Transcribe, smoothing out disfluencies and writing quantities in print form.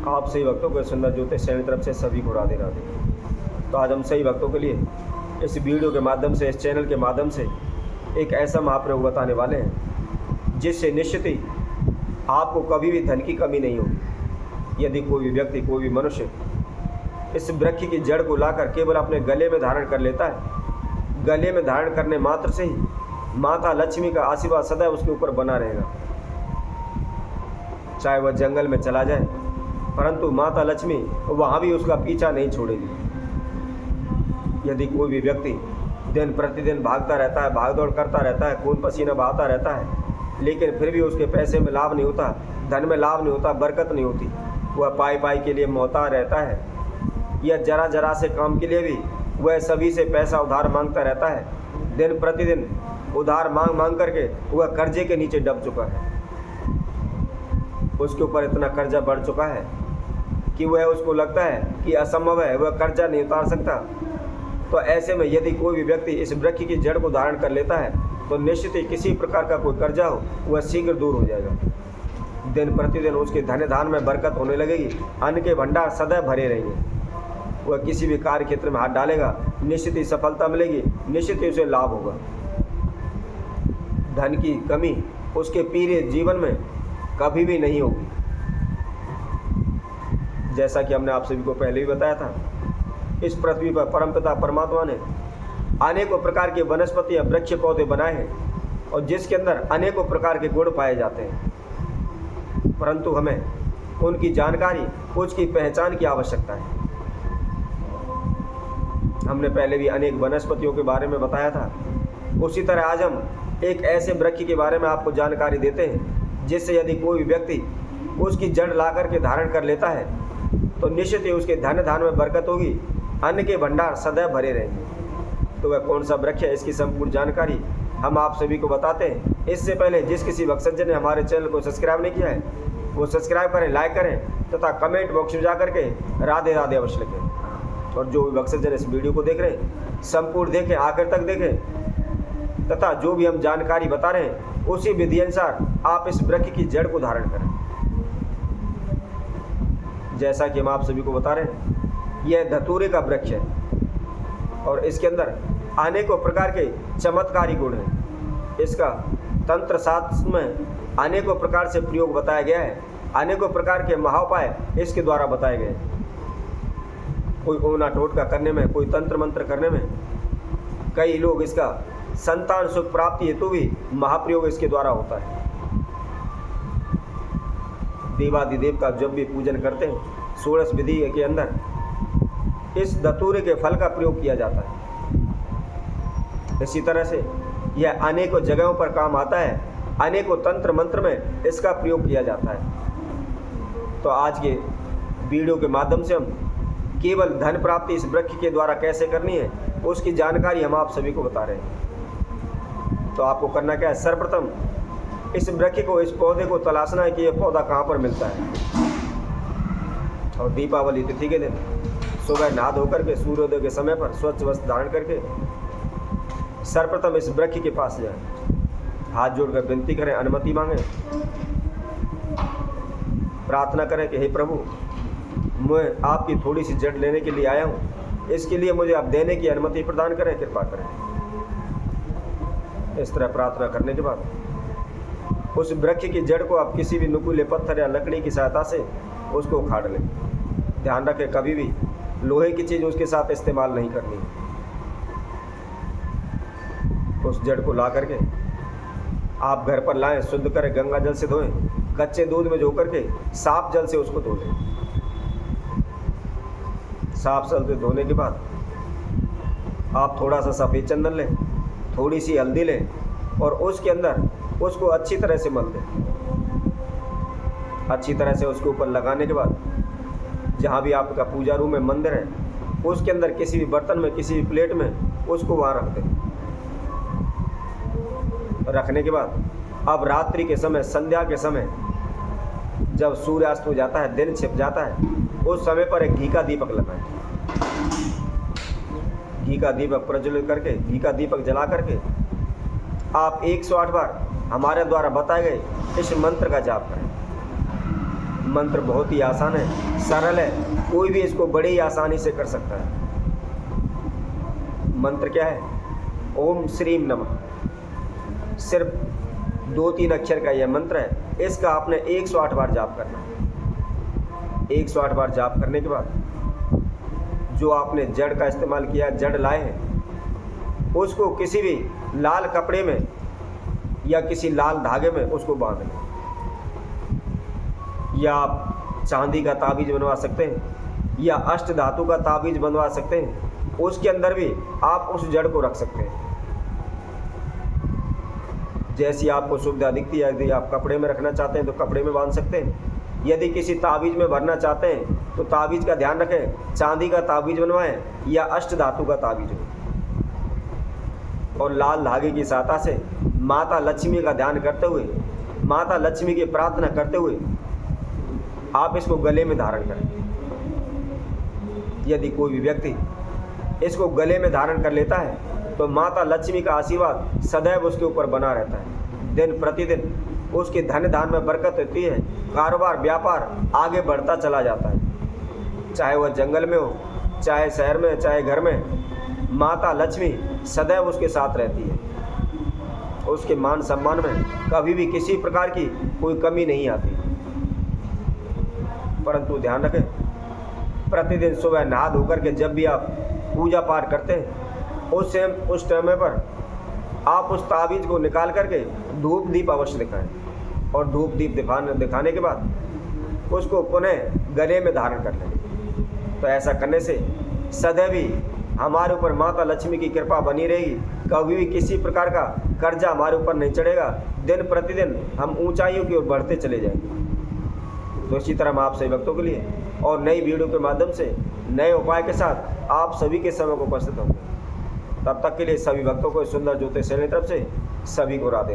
आप सही भक्तों को सुंदर ज्योति सैनी तरफ से सभी को राधे राधे। तो आज हम सही भक्तों के लिए इस वीडियो के माध्यम से, इस चैनल के माध्यम से एक ऐसा महाप्रयोग बताने वाले हैं जिससे निश्चित ही आपको कभी भी धन की कमी नहीं होगी। यदि कोई भी व्यक्ति, कोई भी मनुष्य इस वृक्ष की जड़ को लाकर केवल अपने गले में धारण कर लेता है, गले में धारण करने मात्र से ही माता लक्ष्मी का आशीर्वाद सदैव उसके ऊपर बना रहेगा। चाहे वह जंगल में चला जाए, परंतु माता लक्ष्मी वहाँ भी उसका पीछा नहीं छोड़ेगी। यदि कोई भी व्यक्ति दिन प्रतिदिन भागता रहता है, भागदौड़ करता रहता है, खून पसीना बहाता रहता है, लेकिन फिर भी उसके पैसे में लाभ नहीं होता, धन में लाभ नहीं होता, बरकत नहीं होती, वह पाई के लिए मोहताज रहता है, या जरा जरा से काम के लिए भी वह सभी से पैसा उधार मांगता रहता है, दिन प्रतिदिन उधार मांग करके वह कर्जे के नीचे दब चुका है। उसके ऊपर इतना कर्जा बढ़ चुका है कि वह उसको लगता है कि असंभव है, वह कर्जा नहीं उतार सकता। तो ऐसे में यदि कोई भी व्यक्ति इस वृक्ष की जड़ को धारण कर लेता है तो निश्चित ही किसी प्रकार का कोई कर्जा हो वह शीघ्र दूर हो जाएगा। दिन प्रतिदिन उसके धन धान में बरकत होने लगेगी, अन्न के भंडार सदैव भरे रहेंगे। वह किसी भी कार्य क्षेत्र में हाथ डालेगा, निश्चित ही सफलता मिलेगी, निश्चित ही उसे लाभ होगा। धन की कमी उसके पूरे जीवन में कभी भी नहीं होगी। जैसा कि हमने आप सभी को पहले ही बताया था, इस पृथ्वी पर परमपिता परमात्मा ने अनेकों प्रकार के वनस्पति या वृक्ष पौधे बनाए हैं और जिसके अंदर अनेकों प्रकार के गुण पाए जाते हैं, परंतु हमें उनकी जानकारी, उसकी पहचान की आवश्यकता है। हमने पहले भी अनेक वनस्पतियों के बारे में बताया था, उसी तरह आज हम एक ऐसे वृक्ष के बारे में आपको जानकारी देते हैं जिससे यदि कोई व्यक्ति उसकी जड़ ला करके धारण कर लेता है तो निश्चित ही उसके धन धान में बरकत होगी, अन्न के भंडार सदैव भरे रहेंगे। तो वह कौन सा वृक्ष है, इसकी संपूर्ण जानकारी हम आप सभी को बताते हैं। इससे पहले जिस किसी भक्तजन ने हमारे चैनल को सब्सक्राइब नहीं किया है वो सब्सक्राइब करें, लाइक करें तथा कमेंट बॉक्स में जा करके राधे राधे अवश्य लिखें। और जो भी भक्तजन इस वीडियो को देख रहे हैं संपूर्ण देखें, आखिर तक देखें तथा जो भी हम जानकारी बता रहे हैं उसी विधि अनुसार आप इस वृक्ष की जड़ को धारण करें। जैसा कि हम आप सभी को बता रहे हैं, यह धतूरे का वृक्ष है और इसके अंदर अनेकों प्रकार के चमत्कारी गुण हैं। इसका तंत्र शास्त्र में अनेकों प्रकार से प्रयोग बताया गया है, अनेकों प्रकार के महाउपाय इसके द्वारा बताए गए हैं। कोई ओना टोटका करने में, कोई तंत्र मंत्र करने में, कई लोग इसका संतान सुख प्राप्ति हेतु भी महाप्रयोग इसके द्वारा होता है। देवादिदेव का जब भी पूजन करते हैं षोडश विधि के अंदर इस धतूरे के फल का प्रयोग किया जाता है। इसी तरह से यह अनेकों जगहों पर काम आता है, अनेकों तंत्र मंत्र में इसका प्रयोग किया जाता है। तो आज के वीडियो के माध्यम से हम केवल धन प्राप्ति इस वृक्ष के द्वारा कैसे करनी है उसकी जानकारी हम आप सभी को बता रहे हैं। तो आपको करना क्या है, सर्वप्रथम इस वृक्ष को, इस पौधे को तलाशना है कि यह पौधा कहाँ पर मिलता है। और दीपावली तिथि के दिन सुबह नहा धोकर के सूर्योदय के समय पर स्वच्छ वस्त्र धारण करके सर्वप्रथम इस वृक्ष के पास जाएं, हाथ जोड़कर विनती करें, अनुमति मांगें, प्रार्थना करें कि हे प्रभु, मैं आपकी थोड़ी सी जड़ लेने के लिए आया हूँ, इसके लिए मुझे आप देने की अनुमति प्रदान करें, कृपा करें। इस तरह प्रार्थना करने के बाद उस वृक्ष की जड़ को आप किसी भी नुकीले पत्थर या लकड़ी की सहायता से उसको उखाड़ लें। ध्यान रखें, कभी भी लोहे की चीज़ उसके साथ इस्तेमाल नहीं करनी। उस जड़ को ला करके आप घर पर लाएं, शुद्ध करें, गंगा जल से धोएं, कच्चे दूध में धो करके साफ जल से उसको धो लें। साफ जल से धोने के बाद आप थोड़ा सा सफ़ेद चंदन लें, थोड़ी सी हल्दी लें और उसके अंदर उसको अच्छी तरह से मल दें। अच्छी तरह से उसके ऊपर लगाने के बाद जहाँ भी आपका पूजा रूम में मंदिर है उसके अंदर किसी भी बर्तन में, किसी भी प्लेट में उसको वहाँ रख दें। रखने के बाद अब रात्रि के समय, संध्या के समय, जब सूर्यास्त हो जाता है, दिन छिप जाता है, उस समय पर एक घी का दीपक लगाएं। घी का दीपक प्रज्वलित करके, घी का दीपक जला करके आप 108 बार हमारे द्वारा बताए गए इस मंत्र का जाप करें। मंत्र बहुत ही आसान है, सरल है, कोई भी इसको बड़े ही आसानी से कर सकता है। मंत्र क्या है? ओम श्रीम नमः। सिर्फ 2-3 अक्षर का यह मंत्र है। इसका आपने 108 बार जाप करना है। 108 बार जाप करने के बाद जो आपने जड़ का इस्तेमाल किया, जड़ लाए हैं, उसको किसी भी लाल कपड़े में या किसी लाल धागे में उसको बांध लें, या आप चांदी का ताबीज बनवा सकते हैं या अष्ट धातु का ताबीज बनवा सकते हैं। उसके अंदर भी आप उस जड़ को रख सकते हैं, जैसी आपको सुविधा दिखती है। यदि आप कपड़े में रखना चाहते हैं तो कपड़े में बांध सकते हैं। यदि किसी ताबीज में भरना चाहते हैं तो ताबीज का ध्यान रखें, चांदी का ताबीज बनवाएं या अष्ट धातु का ताबीज हो। और लाल धागे की सहायता से माता लक्ष्मी का ध्यान करते हुए, माता लक्ष्मी की प्रार्थना करते हुए आप इसको गले में धारण करें। यदि कोई भी व्यक्ति इसको गले में धारण कर लेता है तो माता लक्ष्मी का आशीर्वाद सदैव उसके ऊपर बना रहता है। दिन प्रतिदिन उसके धन धान में बरकत होती है, कारोबार व्यापार आगे बढ़ता चला जाता है। चाहे वह जंगल में हो, चाहे शहर में, चाहे घर में, माता लक्ष्मी सदैव उसके साथ रहती है। उसके मान सम्मान में कभी भी किसी प्रकार की कोई कमी नहीं आती। परंतु ध्यान रखें, प्रतिदिन सुबह नहा धोकर के जब भी आप पूजा पाठ करते हैं उस समय पर आप उस ताबीज को निकाल करके धूप दीप अवश्य दिखाएं, और धूप दीप दिखाने के बाद उसको पुनः गले में धारण कर लें। तो ऐसा करने से सदैव ही हमारे ऊपर माता लक्ष्मी की कृपा बनी रहेगी। कभी भी किसी प्रकार का कर्जा हमारे ऊपर नहीं चढ़ेगा। दिन प्रतिदिन हम ऊंचाइयों की ओर बढ़ते चले जाएंगे। तो इसी तरह हम आप सभी भक्तों के लिए और नई वीडियो के माध्यम से नए उपाय के साथ आप सभी के समय को उपस्थित होंगे। तब तक के लिए सभी भक्तों को सुंदर ज्योतिष की तरफ से सभी को राधे।